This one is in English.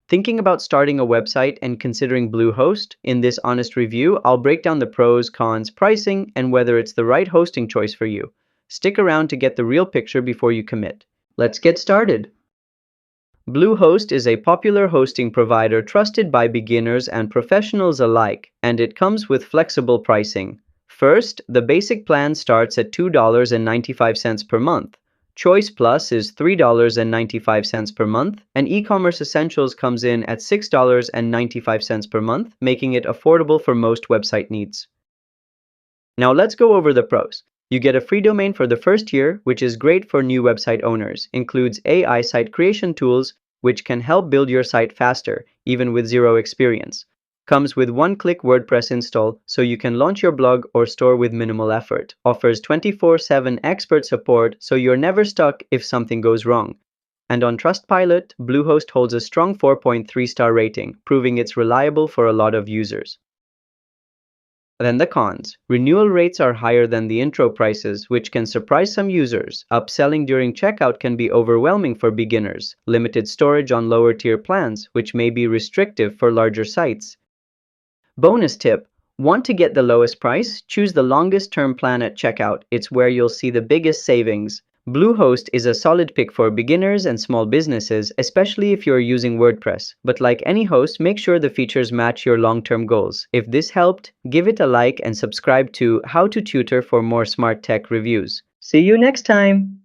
Thinking about starting a website and considering Bluehost? In this honest review, I'll break down the pros, cons, pricing, and whether it's the right hosting choice for you. Stick around to get the real picture before you commit. Let's get started. Bluehost is a popular hosting provider trusted by beginners and professionals alike, and it comes with flexible pricing. First, the basic plan starts at $2.95 per month. Choice Plus is $3.95 per month, and E-commerce Essentials comes in at $6.95 per month, making it affordable for most website needs. Now let's go over the pros. You get a free domain for the first year, which is great for new website owners. Includes AI site creation tools, which can help build your site faster, even with zero experience. Comes with one-click WordPress install, so you can launch your blog or store with minimal effort. Offers 24/7 expert support, so you're never stuck if something goes wrong. And on Trustpilot, Bluehost holds a strong 4.3-star rating, proving it's reliable for a lot of users. Then the cons. Renewal rates are higher than the intro prices, which can surprise some users. Upselling during checkout can be overwhelming for beginners. Limited storage on lower tier plans, which may be restrictive for larger sites. Bonus tip. Want to get the lowest price? Choose the longest term plan at checkout. It's where you'll see the biggest savings. Bluehost is a solid pick for beginners and small businesses, especially if you're using WordPress. But like any host, make sure the features match your long-term goals. If this helped, give it a like and subscribe to How to Tutor for more smart tech reviews. See you next time!